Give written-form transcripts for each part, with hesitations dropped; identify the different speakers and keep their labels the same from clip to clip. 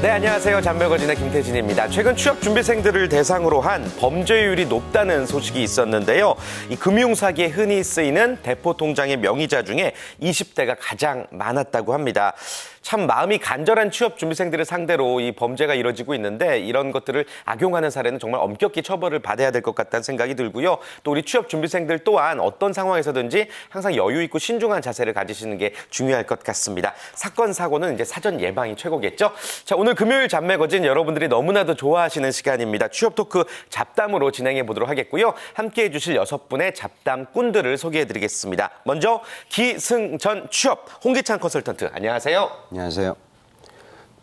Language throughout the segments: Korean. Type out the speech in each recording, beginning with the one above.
Speaker 1: 네, 안녕하세요. 잠별거진의 김태진입니다. 최근 취업준비생들을 대상으로 한 범죄율이 높다는 소식이 있었는데요. 이 금융사기에 흔히 쓰이는 대포통장의 명의자 중에 20대가 가장 많았다고 합니다. 참 마음이 간절한 취업준비생들을 상대로 이 범죄가 이뤄지고 있는데 이런 것들을 악용하는 사례는 정말 엄격히 처벌을 받아야 될 것 같다는 생각이 들고요. 또 우리 취업준비생들 또한 어떤 상황에서든지 항상 여유 있고 신중한 자세를 가지시는 게 중요할 것 같습니다. 사건, 사고는 이제 사전 예방이 최고겠죠? 자, 오늘 금요일 잠매거진 여러분들이 너무나도 좋아하시는 시간입니다. 취업 토크 잡담으로 진행해 보도록 하겠고요. 함께해 주실 6분의 잡담꾼들을 소개해 드리겠습니다. 먼저 기승전 취업 홍기찬 컨설턴트, 안녕하세요.
Speaker 2: 안녕하세요.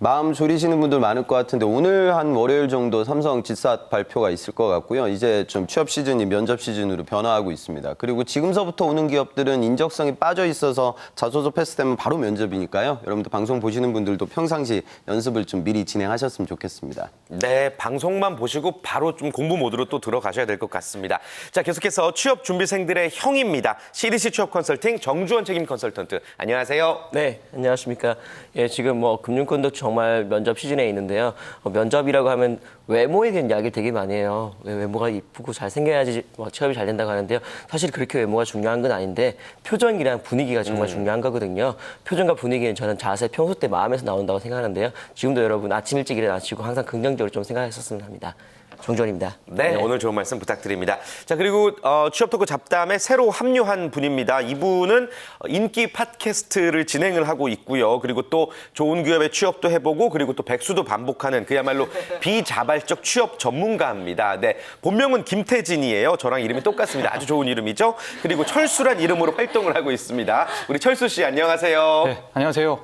Speaker 2: 마음 졸이시는 분들 많을 것 같은데 오늘 한 월요일 정도 삼성 지삿 발표가 있을 것 같고요. 이제 좀 취업 시즌이 면접 시즌으로 변화하고 있습니다. 그리고 지금서부터 오는 기업들은 인적성이 빠져 있어서 자소서 패스되면 바로 면접이니까요. 여러분들 방송 보시는 분들도 평상시 연습을 좀 미리 진행하셨으면 좋겠습니다.
Speaker 1: 네, 방송만 보시고 바로 좀 공부 모드로 또 들어가셔야 될 것 같습니다. 자, 계속해서 취업 준비생들의 형입니다. CDC 취업 컨설팅 정주원 책임 컨설턴트, 안녕하세요.
Speaker 3: 네, 안녕하십니까. 예, 지금 금융권도 정말 면접 시즌에 있는데요. 면접이라고 하면 외모에 대한 이야기를 되게 많이 해요. 외모가 이쁘고 잘생겨야지 취업이 잘 된다고 하는데요. 사실 그렇게 외모가 중요한 건 아닌데 표정이랑 분위기가 정말 중요한 거거든요. 표정과 분위기는 저는 자세, 평소 때 마음에서 나온다고 생각하는데요. 지금도 여러분 아침 일찍 일어나시고 항상 긍정적으로 좀 생각했었으면 합니다. 정주원입니다.
Speaker 1: 네, 오늘 좋은 말씀 부탁드립니다. 자, 그리고 취업 토크 잡담에 새로 합류한 분입니다. 이분은 인기 팟캐스트를 진행을 하고 있고요. 그리고 또 좋은 기업에 취업도 해보고 그리고 또 백수도 반복하는 그야말로 비자발적 취업 전문가입니다. 네, 본명은 김태진이에요. 저랑 이름이 똑같습니다. 아주 좋은 이름이죠. 그리고 철수란 이름으로 활동을 하고 있습니다. 우리 철수 씨, 안녕하세요.
Speaker 4: 네, 안녕하세요.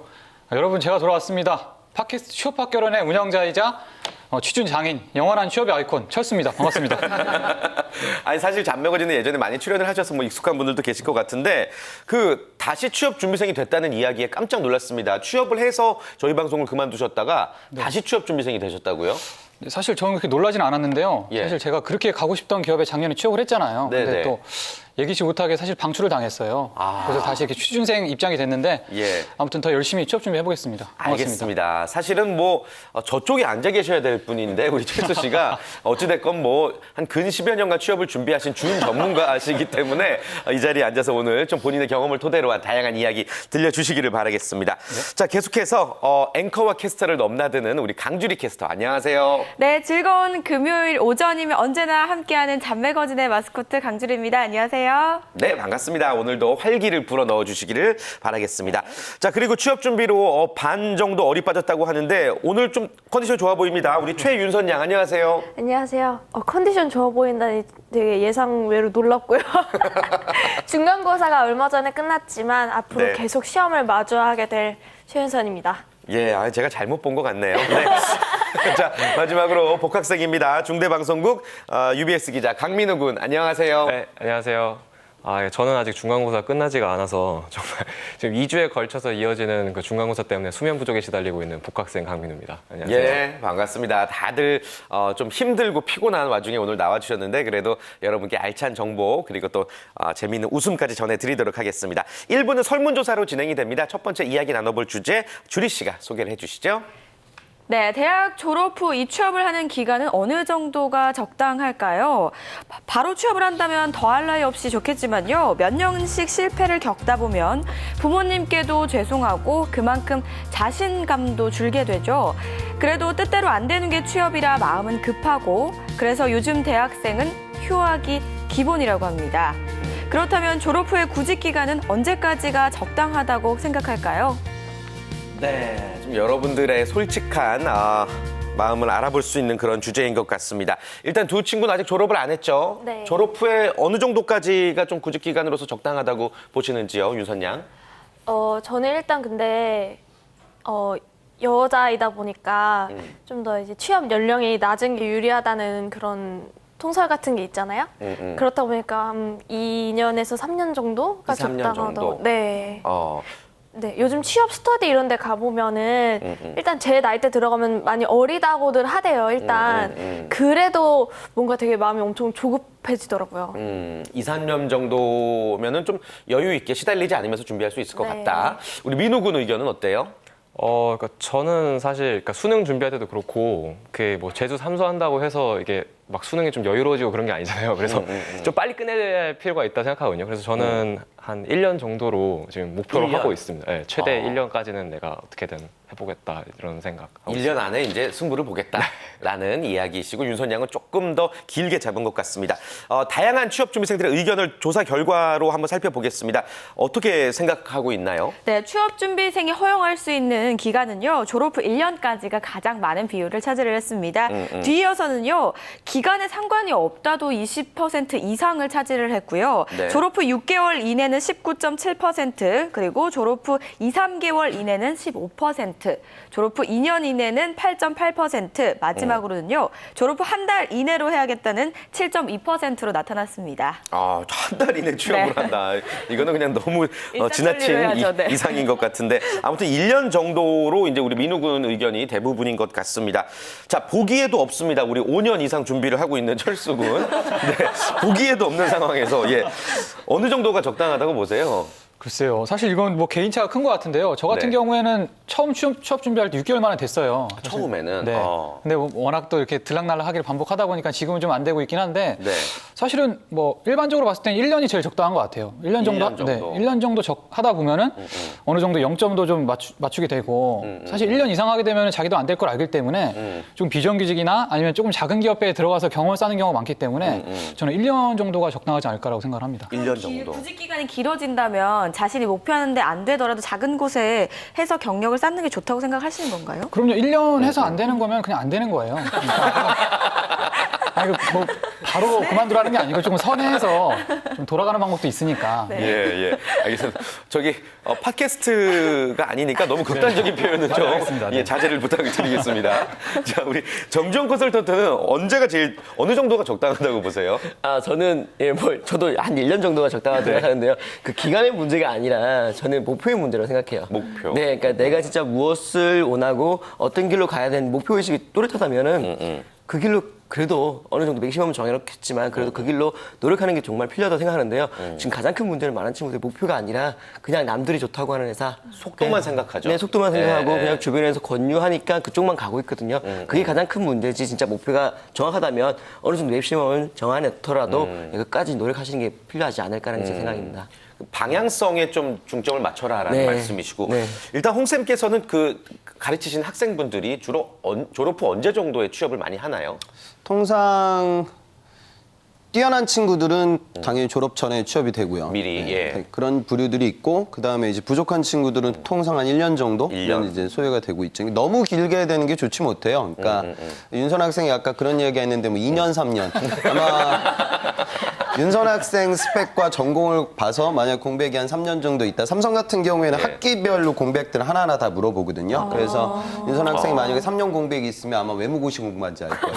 Speaker 4: 여러분, 제가 돌아왔습니다. 팟캐스트 취업학개론의 운영자이자 취준 장인, 영원한 취업의 아이콘 철수입니다. 반갑습니다.
Speaker 1: 아니, 사실 잠매거진에 예전에 많이 출연을 하셔서 익숙한 분들도 계실 것 같은데 다시 취업 준비생이 됐다는 이야기에 깜짝 놀랐습니다. 취업을 해서 저희 방송을 그만두셨다가 다시 취업 준비생이 되셨다고요?
Speaker 4: 사실 저는 그렇게 놀라진 않았는데요.
Speaker 1: 예.
Speaker 4: 사실 제가 그렇게 가고 싶던 기업에 작년에 취업을 했잖아요.
Speaker 1: 네네.
Speaker 4: 근데 또 예기치 못하게 사실 방출을 당했어요. 그래서 다시 이렇게 취준생 입장이 됐는데
Speaker 1: 예.
Speaker 4: 아무튼 더 열심히 취업 준비 해보겠습니다. 반갑습니다.
Speaker 1: 알겠습니다. 사실은 저쪽에 앉아 계셔야 될 분인데 우리 철수 씨가 어찌됐건 한 근 10여 년간 취업을 준비하신 준 전문가시기 때문에 이 자리에 앉아서 오늘 좀 본인의 경험을 토대로 한 다양한 이야기 들려주시기를 바라겠습니다. 네. 자, 계속해서 앵커와 캐스터를 넘나드는 우리 강주리 캐스터, 안녕하세요.
Speaker 5: 네, 즐거운 금요일 오전이면 언제나 함께하는 잠매거진의 마스코트 강주리입니다. 안녕하세요.
Speaker 1: 네, 반갑습니다. 오늘도 활기를 불어 넣어주시기를 바라겠습니다. 자, 그리고 취업 준비로 반 정도 어리 빠졌다고 하는데 오늘 좀 컨디션 좋아 보입니다. 우리 최윤선 양, 안녕하세요.
Speaker 6: 안녕하세요. 컨디션 좋아 보인다니 되게 예상 외로 놀랍고요. 중간고사가 얼마 전에 끝났지만 앞으로
Speaker 1: 네.
Speaker 6: 계속 시험을 마주하게 될 최윤선입니다.
Speaker 1: 예, 제가 잘못 본 것 같네요. 네. 자, 마지막으로 복학생입니다. 중대방송국 UBS 기자 강민우 군, 안녕하세요.
Speaker 7: 네, 안녕하세요. 저는 아직 중간고사 끝나지가 않아서 정말 지금 2주에 걸쳐서 이어지는 그 중간고사 때문에 수면 부족에 시달리고 있는 복학생 강민우입니다. 안녕하세요.
Speaker 1: 예, 반갑습니다. 다들 좀 힘들고 피곤한 와중에 오늘 나와주셨는데 그래도 여러분께 알찬 정보 그리고 또 재미있는 웃음까지 전해드리도록 하겠습니다. 1부는 설문조사로 진행이 됩니다. 첫 번째 이야기 나눠볼 주제 주리 씨가 소개를 해주시죠.
Speaker 5: 네, 대학 졸업 후 이 취업을 하는 기간은 어느 정도가 적당할까요? 바로 취업을 한다면 더할 나위 없이 좋겠지만요. 몇 년씩 실패를 겪다 보면 부모님께도 죄송하고 그만큼 자신감도 줄게 되죠. 그래도 뜻대로 안 되는 게 취업이라 마음은 급하고 그래서 요즘 대학생은 휴학이 기본이라고 합니다. 그렇다면 졸업 후의 구직 기간은 언제까지가 적당하다고 생각할까요?
Speaker 1: 네, 좀 여러분들의 솔직한 마음을 알아볼 수 있는 그런 주제인 것 같습니다. 일단 두 친구는 아직 졸업을 안 했죠?
Speaker 6: 네.
Speaker 1: 졸업 후에 어느 정도까지가 좀 구직 기간으로서 적당하다고 보시는지요, 윤선 양?
Speaker 6: 저는 일단 근데 여자이다 보니까 좀 더 이제 취업 연령이 낮은 게 유리하다는 그런 통설 같은 게 있잖아요. 그렇다 보니까 한 2년에서 3년 정도가
Speaker 1: 2, 3년 정도?
Speaker 6: 적당하다고. 네.
Speaker 1: 어,
Speaker 6: 네, 요즘 취업 스터디 이런 데 가보면은 일단 제 나이대 들어가면 많이 어리다고들 하대요, 일단. 그래도 뭔가 되게 마음이 엄청 조급해지더라고요.
Speaker 1: 2, 3년 정도면은 좀 여유 있게 시달리지 않으면서 준비할 수 있을 것
Speaker 6: 네.
Speaker 1: 같다. 우리 민우 군 의견은 어때요?
Speaker 7: 그러니까 저는 사실 그러니까 수능 준비할 때도 그렇고 그 뭐 재수 삼수한다고 해서 이게 막 수능이 좀 여유로워지고 그런 게 아니잖아요. 그래서 좀 빨리 끝내야 될 필요가 있다 생각하거든요. 그래서 저는 한 1년 정도로 지금 목표로
Speaker 1: 1년?
Speaker 7: 하고 있습니다. 네, 최대 1년까지는 내가 어떻게든 해보겠다 이런 생각.
Speaker 1: 1년 안에 이제 승부를 보겠다라는 이야기이시고 윤선 양은 조금 더 길게 잡은 것 같습니다. 다양한 취업 준비생들의 의견을 조사 결과로 한번 살펴보겠습니다. 어떻게 생각하고 있나요?
Speaker 5: 네, 취업 준비생이 허용할 수 있는 기간은요. 졸업 후 1년까지가 가장 많은 비율을 차지를 했습니다. 뒤이어서는요. 기간에 상관이 없다도 20% 이상을 차지를 했고요.
Speaker 1: 네.
Speaker 5: 졸업 후 6개월 이내는 19.7%, 그리고 졸업 후 2, 3개월 이내는 15%, 졸업 후 2년 이내는 8.8%, 마지막으로는요. 졸업 후 한 달 이내로 해야겠다는 7.2%로 나타났습니다.
Speaker 1: 한 달 이내 취업을
Speaker 5: 네.
Speaker 1: 한다. 이거는 그냥 너무
Speaker 5: 일단
Speaker 1: 지나친
Speaker 5: 처리를 해야죠. 네.
Speaker 1: 이상인 것 같은데 아무튼 1년 정도로 이제 우리 민우 군 의견이 대부분인 것 같습니다. 자, 보기에도 없습니다. 우리 5년 이상 준비를 하고 있는 철수 군. 네, 보기에도 없는 상황에서 어느 정도가 적당하다고 보세요?
Speaker 4: 글쎄요. 사실 이건 뭐 개인차가 큰 것 같은데요. 저 같은
Speaker 1: 네.
Speaker 4: 경우에는 처음 취업 준비할 때 6개월 만에 됐어요. 사실.
Speaker 1: 처음에는?
Speaker 4: 네. 근데 뭐 워낙 또 이렇게 들락날락하기를 반복하다 보니까 지금은 좀 안 되고 있긴 한데
Speaker 1: 네.
Speaker 4: 사실은 뭐 일반적으로 봤을 때는 1년이 제일 적당한 것 같아요. 1년 정도,
Speaker 1: 1년 정도.
Speaker 4: 네, 1년 정도 하다 보면은 어느 정도 0점도 좀 맞추게 되고 사실 1년 이상 하게 되면 자기도 안 될 걸 알기 때문에 좀 비정규직이나 아니면 조금 작은 기업에 들어가서 경험을 쌓는 경우가 많기 때문에 저는 1년 정도가 적당하지 않을까라고 생각을 합니다.
Speaker 1: 1년 정도.
Speaker 5: 구직 기간이 길어진다면 자신이 목표하는데 안 되더라도 작은 곳에 해서 경력을 쌓는 게 좋다고 생각하시는 건가요?
Speaker 4: 그럼요. 1년 해서 안 되는 거면 그냥 안 되는 거예요. 아니, 뭐 바로 그만두라는 게 아니고 조금 선회해서 좀 돌아가는 방법도 있으니까.
Speaker 1: 예. 알겠습니다. 저기 팟캐스트가 아니니까 너무 극단적인 표현은 좀
Speaker 4: 알겠습니다. 네.
Speaker 1: 자제를 부탁드리겠습니다. 자, 우리 정주영 컨설턴트는 언제가 제일 어느 정도가 적당하다고 보세요?
Speaker 3: 저는 저도 한 1년 정도가 적당하다고 생각하는데요. 그 기간의 문제가 아니라 저는 목표의 문제라고 생각해요.
Speaker 1: 목표.
Speaker 3: 네, 그러니까 내가 진짜 무엇을 원하고 어떤 길로 가야 되는 목표 의식이 또렷하다면은 그 길로 그래도 어느 정도 맥시멈을 정해놓겠지만 그래도 그 길로 노력하는 게 정말 필요하다고 생각하는데요. 지금 가장 큰 문제는 많은 친구들이 목표가 아니라 그냥 남들이 좋다고 하는 회사
Speaker 1: 속도만 생각하죠.
Speaker 3: 네, 속도만 생각하고
Speaker 1: 예.
Speaker 3: 그냥 주변에서 권유하니까 그쪽만 가고 있거든요. 그게 가장 큰 문제지. 진짜 목표가 정확하다면 어느 정도 맥시멈을 정해놓더라도 끝까지 노력하시는 게 필요하지 않을까라는 제 생각입니다.
Speaker 1: 방향성에 좀 중점을 맞춰라라는
Speaker 3: 네.
Speaker 1: 말씀이시고
Speaker 3: 네.
Speaker 1: 일단 홍 쌤께서는 그 가르치신 학생분들이 주로 졸업 후 언제 정도에 취업을 많이 하나요?
Speaker 2: 통상 뛰어난 친구들은 당연히 졸업 전에 취업이 되고요.
Speaker 1: 미리, 예.
Speaker 2: 그런 부류들이 있고 그다음에 이제 부족한 친구들은 통상 한 1년 정도
Speaker 1: 1년.
Speaker 2: 이제 소요가 되고 있죠. 너무 길게 되는 게 좋지 못해요. 그러니까 윤선 학생이 아까 그런 얘기 했는데 뭐 2년, 3년. 아마 윤선 학생 스펙과 전공을 봐서 만약 공백이 한 3년 정도 있다. 삼성 같은 경우에는 학기별로 공백들 하나하나 다 물어보거든요. 그래서 윤선 학생이 만약에 3년 공백이 있으면 아마 외무고시 공부한지 알 거예요.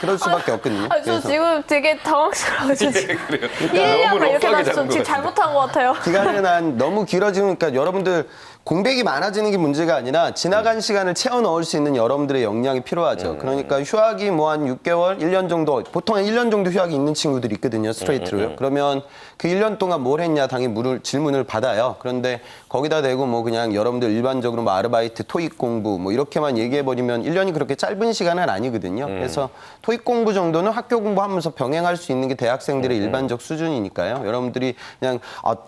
Speaker 2: 그럴 수밖에 없거든요.
Speaker 6: 저
Speaker 2: 그래서
Speaker 6: 지금 되게 당황스러워요. 지금.
Speaker 1: 그래요.
Speaker 6: 1년만 이렇게
Speaker 1: 러프하게
Speaker 6: 나서
Speaker 1: 잡은
Speaker 6: 지금
Speaker 1: 것 같아요.
Speaker 6: 잘못한 것 같아요.
Speaker 2: 기간은 한 너무 길어지니까 여러분들 공백이 많아지는 게 문제가 아니라 지나간 시간을 채워 넣을 수 있는 여러분들의 역량이 필요하죠. 그러니까 휴학이 뭐 한 6개월, 1년 정도, 보통 한 1년 정도 휴학이 있는 친구들이 있거든요, 스트레이트로요. 그러면 그 1년 동안 뭘 했냐 당연히 질문을 받아요. 그런데 거기다 대고 뭐 그냥 여러분들 일반적으로 뭐 아르바이트, 토익 공부 뭐 이렇게만 얘기해버리면 1년이 그렇게 짧은 시간은 아니거든요. 그래서 토익 공부 정도는 학교 공부하면서 병행할 수 있는 게 대학생들의 일반적 수준이니까요. 여러분들이 그냥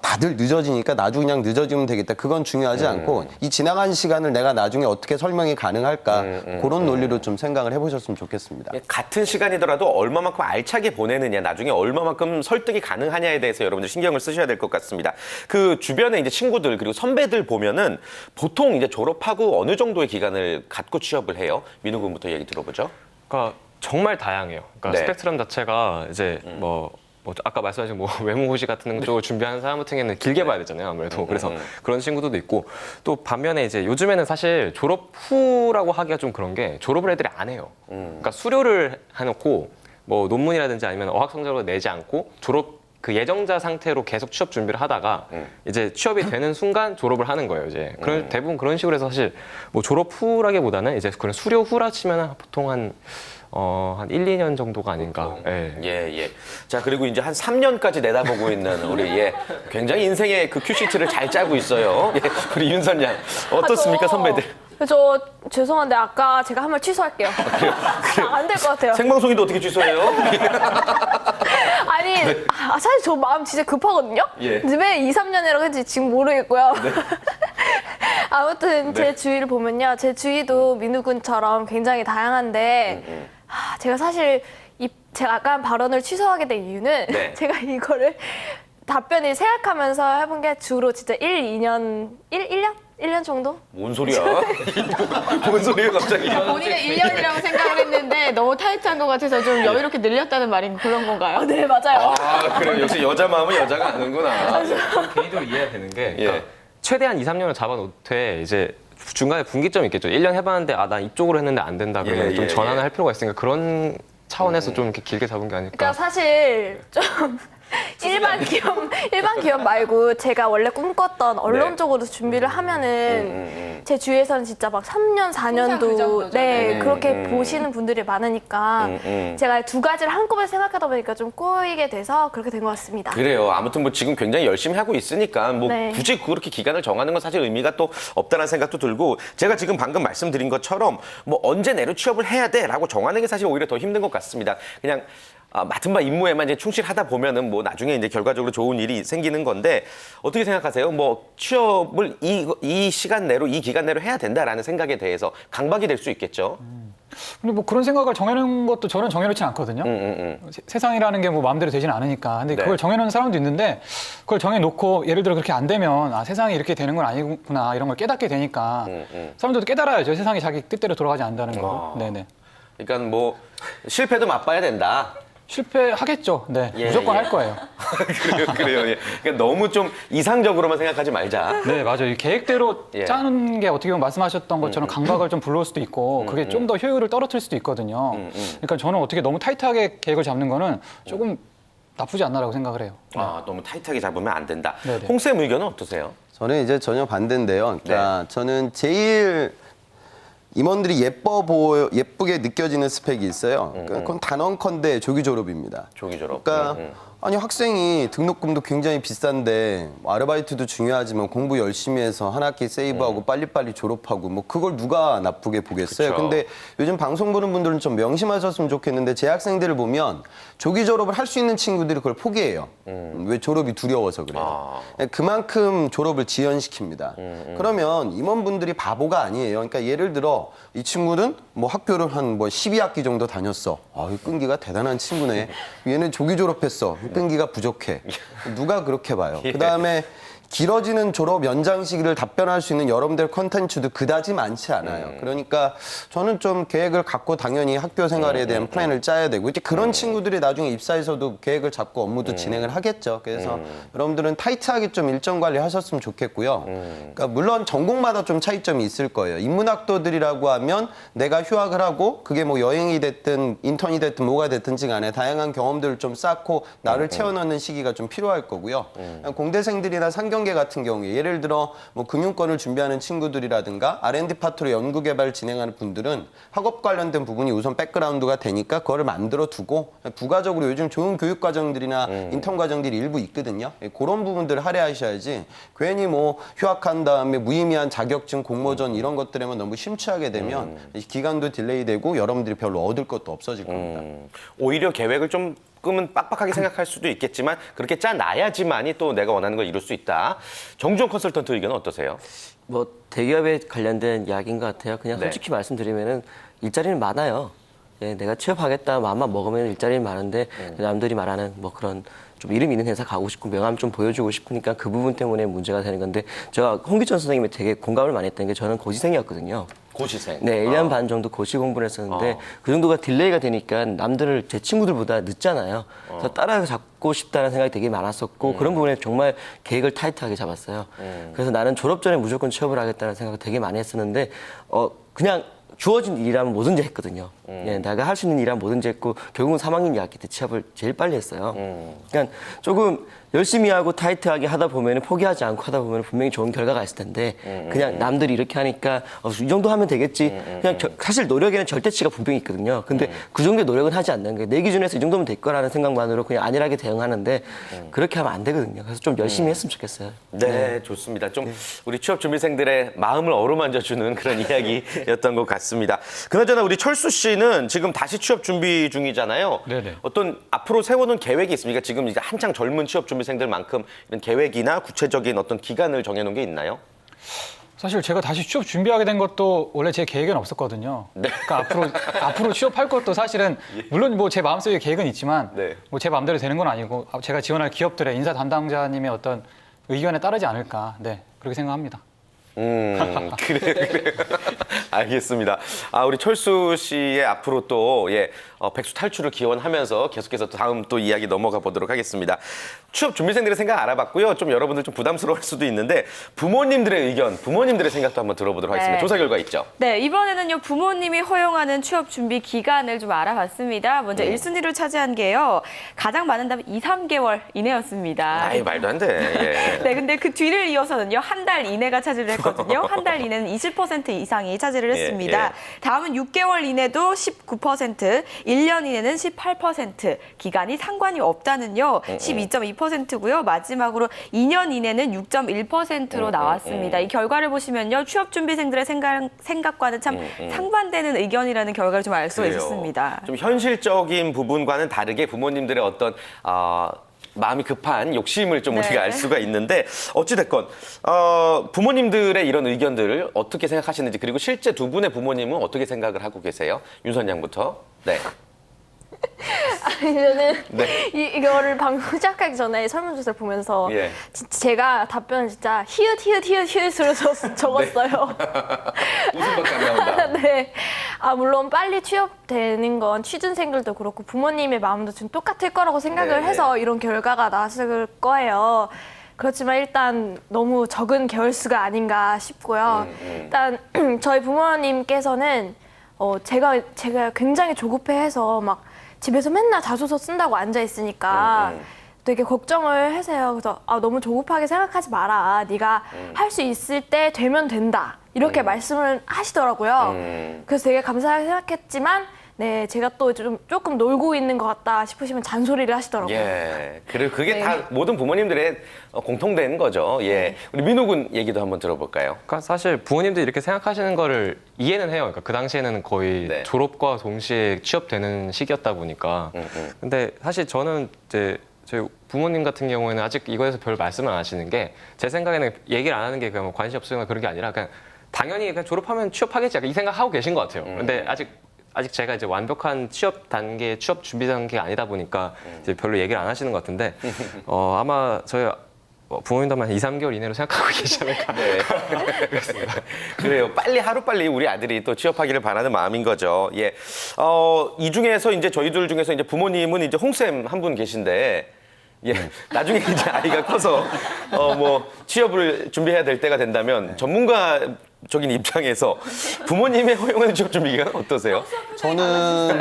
Speaker 2: 다들 늦어지니까 나도 그냥 늦어지면 되겠다. 그건 중요하지 않고 이 지나간 시간을 내가 나중에 어떻게 설명이 가능할까 그런 논리로 좀 생각을 해보셨으면 좋겠습니다.
Speaker 1: 같은 시간이더라도 얼마만큼 알차게 보내느냐, 나중에 얼마만큼 설득이 가능하냐에 대해서 여러분들 신경을 쓰셔야 될 것 같습니다. 그 주변에 이제 친구들 그리고 선배들 보면은 보통 이제 졸업하고 어느 정도의 기간을 갖고 취업을 해요? 민우 군부터 얘기 들어보죠.
Speaker 7: 그러니까 정말 다양해요. 그러니까
Speaker 1: 네.
Speaker 7: 스펙트럼 자체가 이제 뭐 아까 말씀하신 뭐 외무고시 같은 쪽을 준비하는 사람 같은 경우에는 길게 봐야 되잖아요, 아무래도. 그래서 그런 친구들도 있고 또 반면에 이제 요즘에는 사실 졸업 후라고 하기가 좀 그런 게 졸업을 애들이 안 해요. 그러니까 수료를 해놓고 뭐 논문이라든지 아니면 어학 성적으로 내지 않고 졸업 그 예정자 상태로 계속 취업 준비를 하다가 이제 취업이 되는 순간 졸업을 하는 거예요. 이제 대부분 그런 식으로 해서 사실 뭐 졸업 후라기보다는 이제 그런 수료 후라 치면 보통 한 1, 2년 정도가 아닌가. 예.
Speaker 1: 예. 자, 그리고 이제 한 3년까지 내다보고 있는 우리 굉장히 인생의 그 큐시트를 잘 짜고 있어요. 우리 윤선 양. 어떻습니까, 선배들?
Speaker 6: 저 죄송한데 아까 제가 한 번 취소할게요. 안 될 것 같아요.
Speaker 1: 생방송인데 어떻게 취소해요?
Speaker 6: 아니 사실 저 마음 진짜 급하거든요.
Speaker 1: 예.
Speaker 6: 근데 왜 2, 3년이라고 했는지 지금 모르겠고요.
Speaker 1: 네.
Speaker 6: 아무튼 제 주위를 보면요. 제 주위도 민우 군처럼 굉장히 다양한데 제가 사실 제가 아까 발언을 취소하게 된 이유는
Speaker 1: 네.
Speaker 6: 제가 이거를 답변을 생각하면서 해본 게 주로 진짜 1년 정도?
Speaker 1: 뭔 소리야? 뭔 소리야, 갑자기?
Speaker 5: 본인은 1년이라고 생각을 했는데 너무 타이트한 것 같아서 좀 여유롭게 늘렸다는 말인 그런 건가요?
Speaker 6: 네, 맞아요.
Speaker 1: 아, 그래. 역시 여자 마음은 여자가 아는구나.
Speaker 7: 전 개인적으로 이해가 되는 게 그러니까
Speaker 1: 예.
Speaker 7: 최대한 2, 3년을 잡아놓되 이제 중간에 분기점이 있겠죠. 1년 해봤는데 난 이쪽으로 했는데 안 된다 그러면 좀 전환을 할 필요가 있으니까 그런 차원에서 좀 이렇게 길게 잡은 게 아닐까.
Speaker 6: 그러니까 사실 좀 일반 기업 말고 제가 원래 꿈꿨던 언론
Speaker 1: 네.
Speaker 6: 쪽으로 준비를 하면은 제 주위에서는 진짜 막 3년,
Speaker 5: 항상 그
Speaker 6: 4년도
Speaker 5: 정도죠.
Speaker 6: 네, 그렇게 보시는 분들이 많으니까 제가 두 가지를 한꺼번에 생각하다 보니까 좀 꼬이게 돼서 그렇게 된 것 같습니다.
Speaker 1: 그래요. 아무튼 뭐 지금 굉장히 열심히 하고 있으니까 뭐
Speaker 6: 네.
Speaker 1: 굳이 그렇게 기간을 정하는 건 사실 의미가 또 없다는 생각도 들고 제가 지금 방금 말씀드린 것처럼 뭐 언제 내로 취업을 해야 돼라고 정하는 게 사실 오히려 더 힘든 것 같습니다. 그냥 맡은 바 임무에만 이제 충실하다 보면은 뭐 나중에 이제 결과적으로 좋은 일이 생기는 건데 어떻게 생각하세요? 뭐 취업을 이 시간 내로 이 기간 내로 해야 된다라는 생각에 대해서 강박이 될 수 있겠죠.
Speaker 4: 근데 뭐 그런 생각을 정해놓은 것도 저는 정해놓지 않거든요. 세상이라는 게 뭐 마음대로 되지는 않으니까. 근데
Speaker 1: 네.
Speaker 4: 그걸 정해놓은 사람도 있는데 그걸 정해놓고 예를 들어 그렇게 안 되면 세상이 이렇게 되는 건 아니구나 이런 걸 깨닫게 되니까 사람들도 깨달아야죠. 세상이 자기 뜻대로 돌아가지 않는다는 거. 네네.
Speaker 1: 그러니까 뭐 실패도 맛봐야 된다.
Speaker 4: 실패하겠죠. 네.
Speaker 1: 예,
Speaker 4: 무조건
Speaker 1: 예.
Speaker 4: 할 거예요.
Speaker 1: 그래요. 예. 그러니까 너무 좀 이상적으로만 생각하지 말자.
Speaker 4: 네, 맞아요. 이 계획대로
Speaker 1: 예.
Speaker 4: 짜는 게 어떻게 보면 말씀하셨던 것처럼 강박을 좀 불러올 수도 있고 그게 좀 더 효율을 떨어뜨릴 수도 있거든요. 그러니까 저는 어떻게 너무 타이트하게 계획을 잡는 거는 조금 나쁘지 않나라고 생각을 해요.
Speaker 1: 너무 타이트하게 잡으면 안 된다.
Speaker 4: 네네.
Speaker 1: 홍쌤 의견은 어떠세요?
Speaker 2: 저는 이제 전혀 반대인데요. 그러니까 저는 제일 임원들이 예쁘게 느껴지는 스펙이 있어요. 그러니까 그건 단언컨대 조기 졸업입니다.
Speaker 1: 조기 졸업.
Speaker 2: 그러니까 아니 학생이 등록금도 굉장히 비싼데 뭐 아르바이트도 중요하지만 공부 열심히 해서 한 학기 세이브하고 빨리빨리 졸업하고 뭐 그걸 누가 나쁘게 보겠어요.
Speaker 1: 그쵸.
Speaker 2: 근데 요즘 방송 보는 분들은 좀 명심하셨으면 좋겠는데 제 학생들을 보면 조기 졸업을 할 수 있는 친구들이 그걸 포기해요. 왜 졸업이 두려워서 그래요. 그만큼 졸업을 지연시킵니다. 그러면 임원분들이 바보가 아니에요. 그러니까 예를 들어 이 친구는 뭐 학교를 한 뭐 12학기 정도 다녔어. 이 끈기가 대단한 친구네. 얘는 조기 졸업했어. 끈기가 부족해. 누가 그렇게 봐요. 그다음에 길어지는 졸업 연장 시기를 답변할 수 있는 여러분들 콘텐츠도 그다지 많지 않아요. 그러니까 저는 좀 계획을 갖고 당연히 학교 생활에 대한 플랜을 짜야 되고 이제 그런 친구들이 나중에 입사해서도 계획을 잡고 업무도 진행을 하겠죠. 그래서 여러분들은 타이트하게 좀 일정 관리하셨으면 좋겠고요. 그러니까 물론 전공마다 좀 차이점이 있을 거예요. 인문학도들이라고 하면 내가 휴학을 하고 그게 뭐 여행이 됐든 인턴이 됐든 뭐가 됐든지 간에 다양한 경험들을 좀 쌓고 나를 채워넣는 시기가 좀 필요할 거고요. 공대생들이나 상경계 같은 경우에 예를 들어 뭐 금융권을 준비하는 친구들이라든가 R&D 파트로 연구개발 진행하는 분들은 학업 관련된 부분이 우선 백그라운드가 되니까 그거를 만들어 두고 부가적으로 요즘 좋은 교육 과정들이나 인턴 과정들이 일부 있거든요. 그런 부분들을 할애하셔야지 괜히 뭐 휴학한 다음에 무의미한 자격증 공모전 이런 것들에만 너무 심취하게 되면 기간도 딜레이되고 여러분들이 별로 얻을 것도 없어질 겁니다.
Speaker 1: 오히려 계획을 좀 조금은 빡빡하게 생각할 수도 있겠지만 그렇게 짜놔야지만이 또 내가 원하는 걸 이룰 수 있다. 정주영 컨설턴트 의견은 어떠세요?
Speaker 3: 뭐 대기업에 관련된 이야기인 것 같아요. 그냥
Speaker 1: 네.
Speaker 3: 솔직히 말씀드리면은 일자리는 많아요. 예, 내가 취업하겠다 마음만 먹으면 일자리는 많은데 남들이 말하는 뭐 그런 좀 이름 있는 회사 가고 싶고 명함 좀 보여주고 싶으니까 그 부분 때문에 문제가 되는 건데 제가 홍기천 선생님이 되게 공감을 많이 했던 게 저는 고시생이었거든요.
Speaker 1: 고시생.
Speaker 3: 네, 1년 반 정도 고시 공부를 했었는데 그 정도가 딜레이가 되니까 남들을 제 친구들보다 늦잖아요. 그래서 따라잡고 싶다는 생각이 되게 많았었고 그런 부분에 정말 계획을 타이트하게 잡았어요. 그래서 나는 졸업 전에 무조건 취업을 하겠다는 생각을 되게 많이 했었는데 그냥 주어진 일이라면 뭐든지 했거든요. 예, 내가 할 수 있는 일이라면 뭐든지 했고 결국은 3학년 2학기 때 취업을 제일 빨리 했어요. 그러니까 조금 열심히 하고 타이트하게 하다 보면 포기하지 않고 하다 보면 분명히 좋은 결과가 있을 텐데 그냥 남들이 이렇게 하니까 이 정도 하면 되겠지. 그냥 사실 노력에는 절대치가 분명히 있거든요. 근데 그 정도의 노력은 하지 않는 게 내 기준에서 이 정도면 될 거라는 생각만으로 그냥 안일하게 대응하는데 그렇게 하면 안 되거든요. 그래서 좀 열심히 했으면 좋겠어요.
Speaker 1: 네, 좋습니다. 좀 우리 취업 준비생들의 마음을 어루만져주는 그런 이야기였던 것 같습니다. 그나저나 우리 철수 씨는 지금 다시 취업 준비 중이잖아요.
Speaker 4: 네네.
Speaker 1: 어떤 앞으로 세워놓은 계획이 있습니까? 지금 이제 한창 젊은 취업 준비생들만큼 이런 계획이나 구체적인 어떤 기간을 정해놓은 게 있나요?
Speaker 4: 사실 제가 다시 취업 준비하게 된 것도 원래 제 계획은 없었거든요.
Speaker 1: 네.
Speaker 4: 그러니까 앞으로 취업할 것도 사실은 물론 뭐 제 마음속에 계획은 있지만
Speaker 1: 네.
Speaker 4: 뭐 제 마음대로 되는 건 아니고 제가 지원할 기업들의 인사 담당자님의 어떤 의견에 따르지 않을까. 네, 그렇게 생각합니다.
Speaker 1: 그래요. 알겠습니다. 우리 철수 씨의 앞으로 또, 백수 탈출을 기원하면서 계속해서 또 다음 또 이야기 넘어가 보도록 하겠습니다. 취업 준비생들의 생각 알아봤고요. 좀 여러분들 좀 부담스러울 수도 있는데 부모님들의 의견, 부모님들의 생각도 한번 들어보도록 하겠습니다.
Speaker 5: 네.
Speaker 1: 조사 결과 있죠?
Speaker 5: 네, 이번에는요, 부모님이 허용하는 취업 준비 기간을 좀 알아봤습니다. 먼저 1순위를 차지한 게요, 가장 많은다면 2, 3개월 이내였습니다.
Speaker 1: 말도 안 돼. 예.
Speaker 5: 네, 근데 그 뒤를 이어서는요, 한 달 이내가 차지를 했거든요. 한 달 이내는 20% 이상이 차지를 했습니다.
Speaker 1: 예.
Speaker 5: 다음은 6개월 이내도 19%, 1년 이내는 18%, 기간이 상관이 없다는요, 12.2%고요. 마지막으로 2년 이내는 6.1%로 나왔습니다. 이 결과를 보시면요, 취업 준비생들의 생각과는 참 상반되는 의견이라는 결과를 좀 알 수가
Speaker 1: 그래요.
Speaker 5: 있었습니다.
Speaker 1: 좀 현실적인 부분과는 다르게 부모님들의 어떤 마음이 급한 욕심을 좀
Speaker 5: 네.
Speaker 1: 우리가 알 수가 있는데 어찌됐건 부모님들의 이런 의견들을 어떻게 생각하시는지 그리고 실제 두 분의 부모님은 어떻게 생각을 하고 계세요? 윤선 양부터. 네.
Speaker 6: 아니, 저는
Speaker 1: 네.
Speaker 6: 이거를 방송 시작하기 전에 설문조사를 보면서
Speaker 1: 예.
Speaker 6: 진짜 제가 답변을 진짜 히읗으로 적었어요.
Speaker 1: 웃음밖에 안 나온다.
Speaker 6: 네. 물론 빨리 취업되는 건 취준생들도 그렇고 부모님의 마음도 좀 똑같을 거라고 생각을
Speaker 1: 네,
Speaker 6: 해서 이런 결과가 나왔을 거예요. 그렇지만 일단 너무 적은 개월수가 아닌가 싶고요. 일단 저희 부모님께서는 제가 굉장히 조급해해서 막 집에서 맨날 자소서 쓴다고 앉아 있으니까 되게 걱정을 하세요. 그래서 너무 조급하게 생각하지 마라. 네가 할 수 있을 때 되면 된다. 이렇게 말씀을 하시더라고요. 그래서 되게 감사하게 생각했지만 네, 제가 또 조금 놀고 있는 것 같다 싶으시면 잔소리를 하시더라고요.
Speaker 1: 예. 그리고 그게
Speaker 6: 네.
Speaker 1: 다 모든 부모님들의 공통된 거죠. 예. 우리 민호 군 얘기도 한번 들어볼까요?
Speaker 7: 그러니까 사실 부모님들이 이렇게 생각하시는 거를 이해는 해요. 그러니까 그 당시에는 거의
Speaker 1: 네.
Speaker 7: 졸업과 동시에 취업되는 시기였다 보니까. 근데 사실 저는 이제 저희 부모님 같은 경우에는 아직 이거에서 별 말씀을 안 하시는 게 제 생각에는 얘기를 안 하는 게 그냥 관심 없으거나 그런 게 아니라 그냥 당연히 그냥 졸업하면 취업하겠지 약간 이 생각하고 계신 것 같아요. 근데 아직 제가 이제 완벽한 취업 준비 단계 아니다 보니까 이제 별로 얘기를 안 하시는 것 같은데 아마 저희 부모님도 한 2, 3개월 이내로 생각하고 계시지 않을까.
Speaker 1: 네. 그래요. 하루빨리 우리 아들이 또 취업하기를 바라는 마음인 거죠. 예. 이 중에서 이제 저희들 중에서 이제 부모님은 이제 홍쌤 한 분 계신데, 예. 나중에 이제 아이가 커서, 취업을 준비해야 될 때가 된다면 전문가적인 입장에서 부모님의 허용하는 취업 준비 기간 어떠세요?
Speaker 2: 저는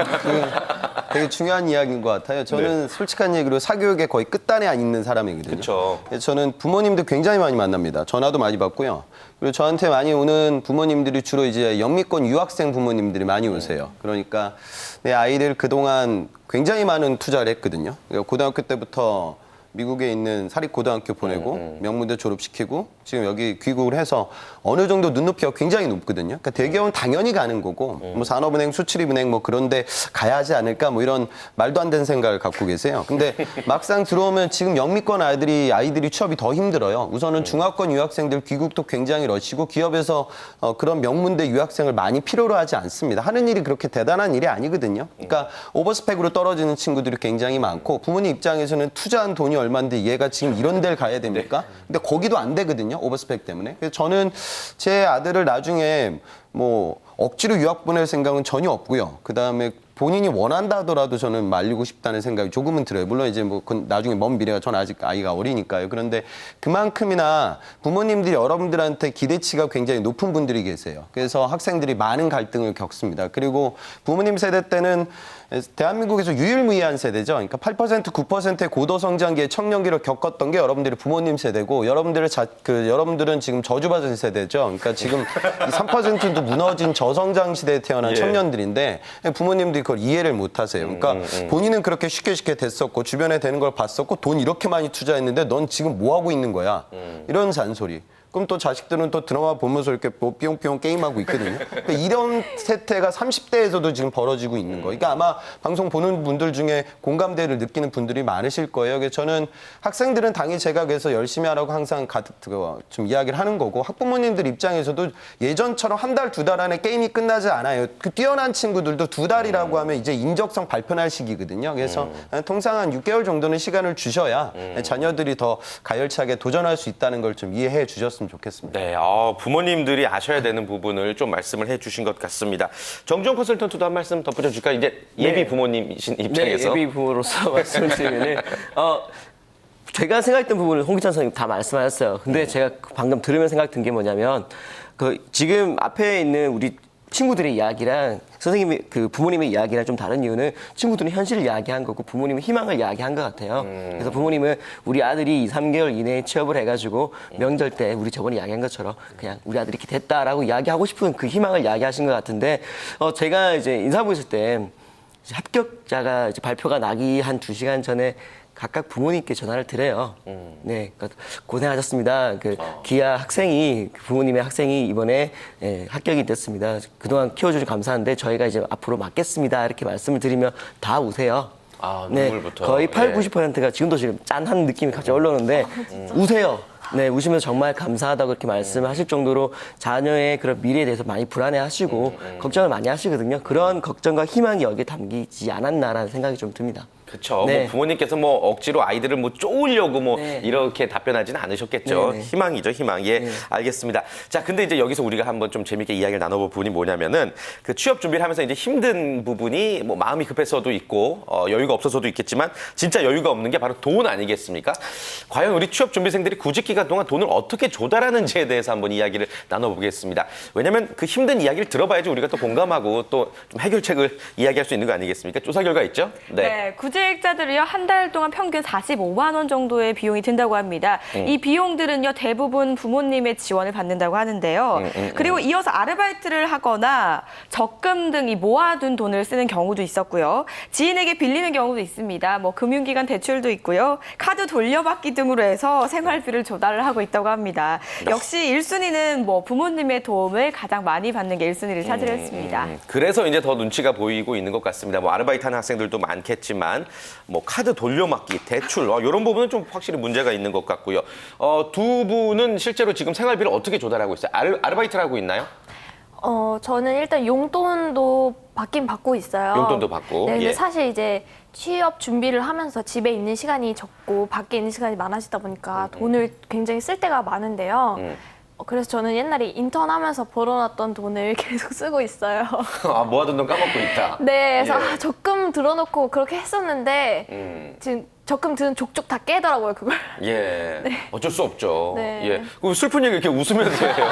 Speaker 2: 되게 중요한 이야기인 것 같아요. 저는 솔직한 얘기로 사교육의 거의 끝단에 있는 사람이거든요.
Speaker 1: 그쵸.
Speaker 2: 저는 부모님들 굉장히 많이 만납니다. 전화도 많이 받고요. 그리고 저한테 많이 오는 부모님들이 주로 이제 영미권 유학생 부모님들이 많이 오세요. 그러니까 내 아이들 그동안 굉장히 많은 투자를 했거든요. 그러니까 고등학교 때부터 미국에 있는 사립고등학교 보내고 명문대 졸업시키고 지금 여기 귀국을 해서 어느 정도 눈높이가 굉장히 높거든요. 그러니까 대기업은 당연히 가는 거고 뭐 산업은행, 수출입은행 뭐 그런 데 가야 하지 않을까 뭐 이런 말도 안 되는 생각을 갖고 계세요. 근데 막상 들어오면 지금 영미권 아이들이 취업이 더 힘들어요. 우선은 중화권 유학생들 귀국도 굉장히 러시고 기업에서 그런 명문대 유학생을 많이 필요로 하지 않습니다. 하는 일이 그렇게 대단한 일이 아니거든요. 그러니까 오버스펙으로 떨어지는 친구들이 굉장히 많고 부모님 입장에서는 투자한 돈이 얼마인데 얘가 지금 이런 데를 가야 됩니까? 근데 거기도 안 되거든요. 오버스펙 때문에. 그래서 저는 제 아들을 나중에 뭐 억지로 유학 보낼 생각은 전혀 없고요. 그다음에 본인이 원한다 하더라도 저는 말리고 싶다는 생각이 조금은 들어요. 물론 이제 뭐 그건 나중에 먼 미래가 전 아직 아이가 어리니까요. 그런데 그만큼이나 부모님들이 여러분들한테 기대치가 굉장히 높은 분들이 계세요. 그래서 학생들이 많은 갈등을 겪습니다. 그리고 부모님 세대 때는 대한민국에서 유일무이한 세대죠. 그러니까 8%, 9%의 고도성장기의 청년기를 겪었던 게 여러분들이 부모님 세대고 여러분들은 지금 저주받은 세대죠. 그러니까 지금 3%도 무너진 저성장 시대에 태어난 청년들인데 부모님들이 그걸 이해를 못 하세요. 그러니까 본인은 그렇게 쉽게 됐었고 주변에 되는 걸 봤었고 돈 이렇게 많이 투자했는데 넌 지금 뭐 하고 있는 거야? 이런 잔소리. 그럼 또 자식들은 또 드라마 보면서 이렇게 뭐 뿅뿅 게임하고 있거든요. 그러니까 이런 세태가 30대에서도 지금 벌어지고 있는 거예요. 그러니까 아마 방송 보는 분들 중에 공감대를 느끼는 분들이 많으실 거예요. 그래서 저는 학생들은 당연히 제가 그래서 열심히 하라고 항상 좀 이야기를 하는 거고 학부모님들 입장에서도 예전처럼 한 달, 두 달 안에 게임이 끝나지 않아요. 그 뛰어난 친구들도 두 달이라고 하면 이제 인적성 발표할 시기거든요. 그래서 통상 한 6개월 정도는 시간을 주셔야 자녀들이 더 가열차게 도전할 수 있다는 걸 좀 이해해 주셨으면 좋겠습니다.
Speaker 1: 네, 부모님들이 아셔야 되는 부분을 좀 말씀을 해주신 것 같습니다. 정주영 컨설턴트도 한 말씀 덧붙여 줄까요? 이제 예비 부모님이신 입장에서.
Speaker 3: 네, 예비 부모로서 말씀을 드리면은 제가 생각했던 부분을 홍기찬 선생님 다 말씀하셨어요. 근데 제가 방금 들으면 생각 든 게 뭐냐면 지금 앞에 있는 우리 친구들의 이야기랑 선생님이 부모님의 이야기랑 좀 다른 이유는 친구들은 현실을 이야기한 거고 부모님은 희망을 이야기한 것 같아요. 그래서 부모님은 우리 아들이 2, 3개월 이내에 취업을 해가지고 명절 때 우리 저번에 이야기한 것처럼 그냥 우리 아들이 이렇게 됐다라고 이야기하고 싶은 그 희망을 이야기하신 것 같은데 제가 이제 인사부 있을 때 합격자가 이제 발표가 나기 한 2시간 전에 각각 부모님께 전화를 드려요. 네, 그러니까 고생하셨습니다. 기아 학생이 부모님의 학생이 이번에 합격이 됐습니다. 그동안 키워주셔서 감사한데 저희가 이제 앞으로 맡겠습니다. 이렇게 말씀을 드리면 다 우세요.
Speaker 1: 눈물부터.
Speaker 3: 네, 거의 8, 90%가 지금도 지금 짠한 느낌이 갑자기 올라오는데 우세요. 네, 우시면서 정말 감사하다고 그렇게 말씀을 하실 정도로 자녀의 그런 미래에 대해서 많이 불안해하시고 걱정을 많이 하시거든요. 그런 걱정과 희망이 여기에 담기지 않았나라는 생각이 좀 듭니다.
Speaker 1: 그렇죠.
Speaker 3: 네.
Speaker 1: 뭐 부모님께서 뭐 억지로 아이들을 뭐 쪼으려고 뭐
Speaker 3: 네.
Speaker 1: 이렇게 답변하지는 않으셨겠죠.
Speaker 3: 네, 네.
Speaker 1: 희망이죠, 희망. 예, 알겠습니다. 자, 근데 이제 여기서 우리가 한번 좀 재밌게 이야기를 나눠볼 부분이 뭐냐면은 그 취업 준비를 하면서 이제 힘든 부분이 뭐 마음이 급해서도 있고 여유가 없어서도 있겠지만 진짜 여유가 없는 게 바로 돈 아니겠습니까? 과연 우리 취업 준비생들이 구직 기간 동안 돈을 어떻게 조달하는지에 대해서 한번 이야기를 나눠보겠습니다. 왜냐하면 그 힘든 이야기를 들어봐야지 우리가 또 공감하고 또 좀 해결책을 이야기할 수 있는 거 아니겠습니까? 조사 결과 있죠?
Speaker 5: 네, 구직자들이요 한 달 동안 평균 45만 원 정도의 비용이 든다고 합니다. 이 비용들은요 대부분 부모님의 지원을 받는다고 하는데요. 그리고 이어서 아르바이트를 하거나 적금 등 이 모아둔 돈을 쓰는 경우도 있었고요. 지인에게 빌리는 경우도 있습니다. 뭐 금융기관 대출도 있고요. 카드 돌려받기 등으로 해서 생활비를 조달을 하고 있다고 합니다. 역시 1순위는 뭐 부모님의 도움을 가장 많이 받는 게 1순위를 차지했습니다.
Speaker 1: 그래서 이제 더 눈치가 보이고 있는 것 같습니다. 뭐 아르바이트 하는 학생들도 많겠지만 뭐 카드 돌려막기, 대출 이런 부분은 좀 확실히 문제가 있는 것 같고요. 두 분은 실제로 지금 생활비를 어떻게 조달하고 있어요? 아르바이트를 하고 있나요?
Speaker 6: 저는 일단 용돈도 받긴 받고 있어요.
Speaker 1: 용돈도 받고.
Speaker 6: 네, 근데
Speaker 1: 예.
Speaker 6: 사실 이제 취업 준비를 하면서 집에 있는 시간이 적고 밖에 있는 시간이 많아지다 보니까 돈을 굉장히 쓸 때가 많은데요. 그래서 저는 옛날에 인턴하면서 벌어놨던 돈을 계속 쓰고 있어요.
Speaker 1: 모아둔 돈 까먹고 있다.
Speaker 6: 네, 그래서
Speaker 1: 예.
Speaker 6: 적금 들어놓고 그렇게 했었는데 지금 적금 드는 족족 다 깨더라고요, 그걸.
Speaker 1: 예. 어쩔 수 없죠.
Speaker 6: 네.
Speaker 1: 예. 그럼 슬픈 얘기 이렇게 웃으면서 해요.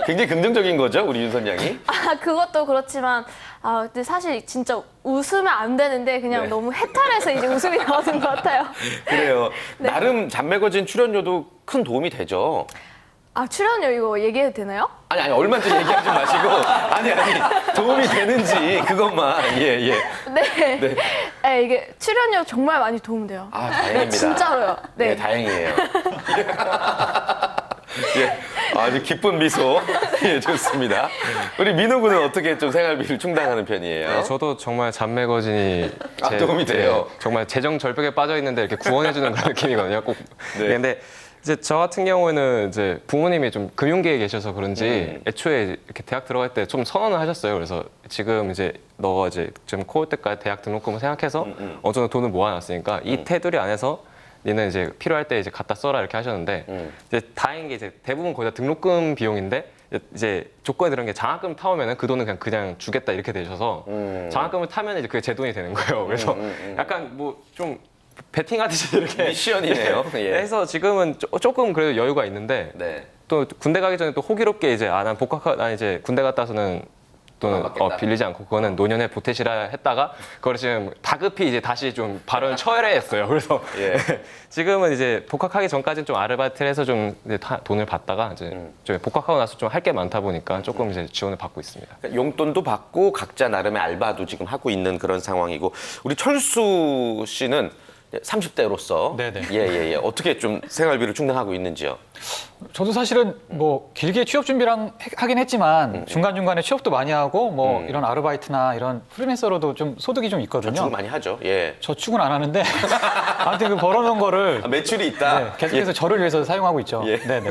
Speaker 1: 굉장히 긍정적인 거죠, 우리 윤 선장이.
Speaker 6: 그것도 그렇지만 근데 사실 진짜 웃으면 안 되는데 그냥
Speaker 1: 네.
Speaker 6: 너무 해탈해서 이제 웃음이 나오는 것 같아요.
Speaker 1: 그래요.
Speaker 6: 네.
Speaker 1: 나름 잔매거진 출연료도 큰 도움이 되죠.
Speaker 6: 출연료 이거 얘기해도 되나요?
Speaker 1: 아니 얼마인지 얘기하지 마시고 아니 도움이 되는지 그것만 예.
Speaker 6: 네.
Speaker 1: 네.
Speaker 6: 네, 이게 출연료 정말 많이 도움돼요.
Speaker 1: 다행입니다.
Speaker 6: 네, 진짜로요. 네.
Speaker 1: 네, 다행이에요. 예, 아주 기쁜 미소. 예, 좋습니다. 우리 민호 군은 어떻게 좀 생활비를 충당하는 편이에요?
Speaker 7: 네, 저도 정말 잔매거진이
Speaker 1: 도움이 돼요.
Speaker 7: 정말 재정 절벽에 빠져 있는데 이렇게 구원해주는 그런 느낌이거든요. 꼭.
Speaker 1: 네.
Speaker 7: 근데 이제 저 같은 경우에는 이제 부모님이 좀 금융계에 계셔서 그런지 애초에 이렇게 대학 들어갈 때 좀 선언을 하셨어요. 그래서 지금 이제 너가 이제 좀 코올 때까지 대학 등록금을 생각해서 어느 정도 돈을 모아놨으니까 이 테두리 안에서 니는 이제 필요할 때 이제 갖다 써라 이렇게 하셨는데 이제 다행인 게 이제 대부분 거의 다 등록금 비용인데 이제 조건에 들은 게 장학금 타오면은 그 돈은 그냥 주겠다 이렇게 되셔서 장학금을 타면 이제 그게 제 돈이 되는 거예요. 그래서 약간 뭐 좀 베팅하듯이 이렇게
Speaker 1: 미션이네요. 예.
Speaker 7: 해서 지금은 조금 그래도 여유가 있는데
Speaker 1: 네.
Speaker 7: 또 군대 가기 전에 또 호기롭게 이제 난 난 이제 군대 갔다 와서는 돈은 빌리지 않고 그거는 노년에 보태시라 했다가 그걸 지금 다급히 이제 다시 좀 발언을 처리했어요. 그래서
Speaker 1: 예.
Speaker 7: 지금은 이제 복학하기 전까지는 좀 아르바이트를 해서 좀 이제 돈을 받다가 이제 좀 복학하고 나서 좀 할 게 많다 보니까 조금 이제 지원을 받고 있습니다.
Speaker 1: 용돈도 받고 각자 나름의 알바도 지금 하고 있는 그런 상황이고 우리 철수 씨는 30대로서
Speaker 4: 네네.
Speaker 1: 예. 어떻게 좀 생활비를 충당하고 있는지요?
Speaker 4: 저도 사실은 뭐 길게 취업 준비랑 하긴 했지만 중간중간에 취업도 많이 하고 뭐 이런 아르바이트나 이런 프리랜서로도 좀 소득이 좀 있거든요.
Speaker 1: 저축을 많이 하죠. 예.
Speaker 4: 저축은 안 하는데 아무튼 그 벌어놓은 거를
Speaker 1: 아, 매출이 있다.
Speaker 4: 네, 계속해서 저를 위해서 사용하고 있죠.
Speaker 1: 예.
Speaker 4: 네네.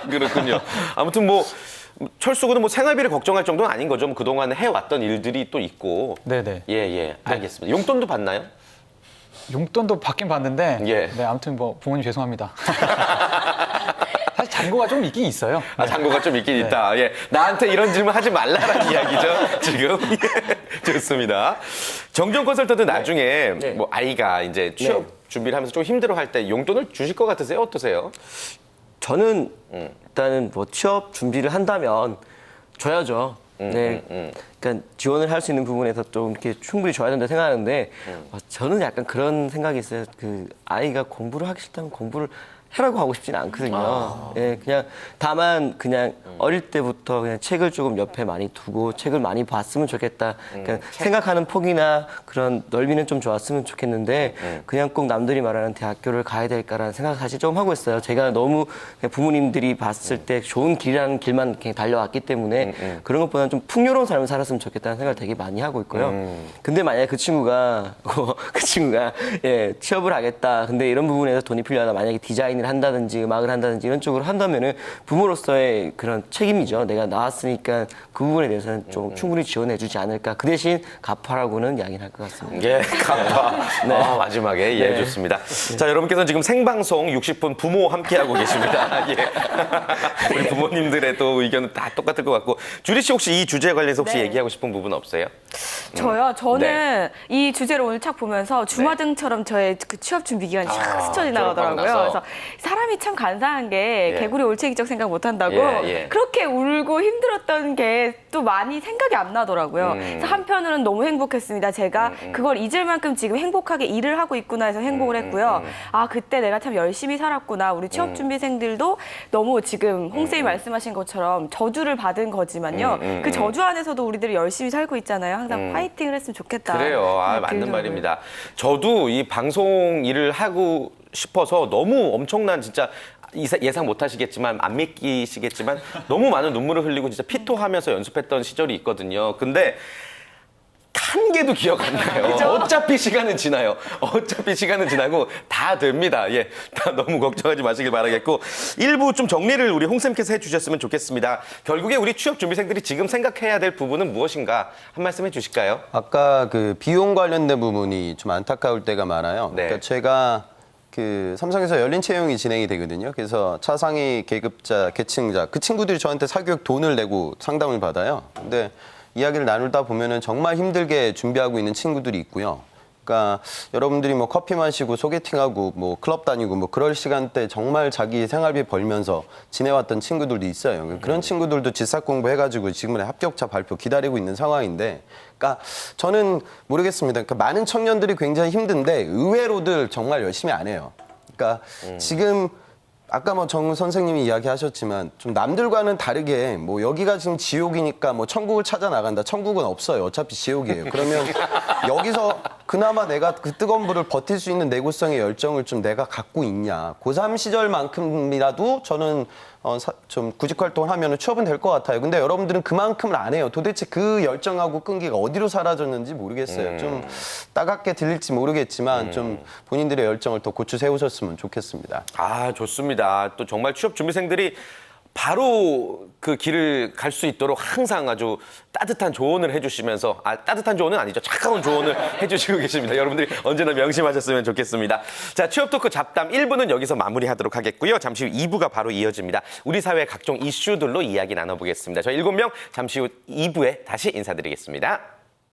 Speaker 1: 그렇군요. 아무튼 뭐 철수군은 뭐 생활비를 걱정할 정도는 아닌 거죠. 뭐 그동안 해왔던 일들이 또 있고.
Speaker 4: 네네.
Speaker 1: 예. 알겠습니다. 용돈도 받나요?
Speaker 4: 용돈도 받긴 받는데
Speaker 1: 예.
Speaker 4: 네, 아무튼 뭐 부모님 죄송합니다. 사실 잔고가 좀 있긴 있어요.
Speaker 1: 아, 잔고가 좀 있긴 있다. 예. 나한테 이런 질문 하지 말라라는 이야기죠, 지금. 예. 좋습니다. 정종 컨설턴트 나중에
Speaker 3: 네.
Speaker 1: 뭐 아이가 이제 취업 준비를 하면서 좀 힘들어 할 때 용돈을 주실 것 같으세요? 어떠세요?
Speaker 3: 저는 일단은 뭐 취업 준비를 한다면 줘야죠. 네. 그러니까 지원을 할 수 있는 부분에서 좀 이렇게 충분히 줘야 된다 생각하는데 저는 약간 그런 생각이 있어요. 그 아이가 공부를 하기 싫다면 공부를 해라고 하고 싶지는 않거든요. 예, 그냥 다만 그냥 어릴 때부터 그냥 책을 조금 옆에 많이 두고 책을 많이 봤으면 좋겠다. 그냥 생각하는 폭이나 그런 넓이는 좀 좋았으면 좋겠는데 그냥 꼭 남들이 말하는 대학교를 가야 될까라는 생각을 사실 좀 하고 있어요. 제가 너무 그냥 부모님들이 봤을 때 좋은 길이라는 길만 그냥 달려왔기 때문에 그런 것보다는 좀 풍요로운 삶을 살았으면 좋겠다는 생각을 되게 많이 하고 있고요. 근데 만약에 그 친구가 예, 취업을 하겠다. 근데 이런 부분에서 돈이 필요하다. 만약에 디자인을 한다든지 음악을 한다든지 이런 쪽으로 한다면은 부모로서의 그런 책임이죠. 내가 나왔으니까 그 부분에 대해서는 좀 충분히 지원해주지 않을까. 그 대신 갚아라고는 이야기를 할 것 같습니다.
Speaker 1: 예, 갚아. 마지막에 예, 좋습니다. 자, 여러분께서는 지금 생방송 60분 부모 함께하고 계십니다. 예. 우리 부모님들의 또 의견은 다 똑같을 것 같고 주리 씨 혹시 이 주제에 관련해서 혹시
Speaker 5: 네.
Speaker 1: 얘기하고 싶은 부분 없어요?
Speaker 5: 저요? 저는
Speaker 1: 네.
Speaker 5: 이 주제를 오늘 착 보면서 주마등처럼 저의 그 취업 준비 기간이 쫙 스쳐 지나가더라고요.
Speaker 1: 졸업하고 나서.
Speaker 5: 그래서 사람이 참 간사한 게
Speaker 1: 예.
Speaker 5: 개구리 올챙이적 생각 못 한다고
Speaker 1: 예.
Speaker 5: 그렇게 울고 힘들었던 게 또 많이 생각이 안 나더라고요. 그래서 한편으로는 너무 행복했습니다. 제가 그걸 잊을 만큼 지금 행복하게 일을 하고 있구나 해서 행복을 했고요. 아, 그때 내가 참 열심히 살았구나. 우리 취업 준비생들도 너무 지금 홍 쌤이 말씀하신 것처럼 저주를 받은 거지만요. 그 저주 안에서도 우리들이 열심히 살고 있잖아요. 항상 파이팅을 했으면 좋겠다.
Speaker 1: 그래요. 아, 맞는
Speaker 5: 들더라고요.
Speaker 1: 말입니다. 저도 이 방송 일을 하고 싶어서 너무 엄청난 진짜 예상 못 하시겠지만 안 믿기시겠지만 너무 많은 눈물을 흘리고 진짜 피토하면서 연습했던 시절이 있거든요. 근데 한 개도 기억 안 나요. 어차피 시간은 지나요. 어차피 시간은 지나고 다 됩니다. 예, 다 너무 걱정하지 마시길 바라겠고 일부 좀 정리를 우리 홍쌤께서 해주셨으면 좋겠습니다. 결국에 우리 취업 준비생들이 지금 생각해야 될 부분은 무엇인가 한 말씀 해주실까요?
Speaker 2: 아까 그 비용 관련된 부분이 좀 안타까울 때가 많아요.
Speaker 1: 네.
Speaker 2: 그러니까 제가 그 삼성에서 열린 채용이 진행이 되거든요. 그래서 차상위 계급자, 계층자 그 친구들이 저한테 사교육 돈을 내고 상담을 받아요. 근데 이야기를 나누다 보면은 정말 힘들게 준비하고 있는 친구들이 있고요. 그러니까 여러분들이 뭐 커피 마시고 소개팅하고 뭐 클럽 다니고 뭐 그럴 시간대 정말 자기 생활비 벌면서 지내왔던 친구들도 있어요. 그런 친구들도 지사 공부해가지고 지금은 합격자 발표 기다리고 있는 상황인데, 그러니까 저는 모르겠습니다. 그러니까 많은 청년들이 굉장히 힘든데 의외로들 정말 열심히 안 해요. 그러니까 지금 아까 뭐 정 선생님이 이야기하셨지만 좀 남들과는 다르게 뭐 여기가 지금 지옥이니까 뭐 천국을 찾아 나간다. 천국은 없어요. 어차피 지옥이에요. 그러면 여기서 그나마 내가 그 뜨거운 불을 버틸 수 있는 내구성의 열정을 좀 내가 갖고 있냐. 고3 시절만큼이라도 저는 좀 구직 활동을 하면 취업은 될 것 같아요. 근데 여러분들은 그만큼을 안 해요. 도대체 그 열정하고 끈기가 어디로 사라졌는지 모르겠어요. 좀 따갑게 들릴지 모르겠지만 좀 본인들의 열정을 더 고추 세우셨으면 좋겠습니다.
Speaker 1: 아, 좋습니다. 또 정말 취업 준비생들이 바로 그 길을 갈 수 있도록 항상 아주 따뜻한 조언을 해주시면서, 따뜻한 조언은 아니죠. 차가운 조언을 해주시고 계십니다. 여러분들이 언제나 명심하셨으면 좋겠습니다. 자, 취업 토크 잡담 1부는 여기서 마무리하도록 하겠고요. 잠시 후 2부가 바로 이어집니다. 우리 사회의 각종 이슈들로 이야기 나눠보겠습니다. 저희 7명 잠시 후 2부에 다시 인사드리겠습니다.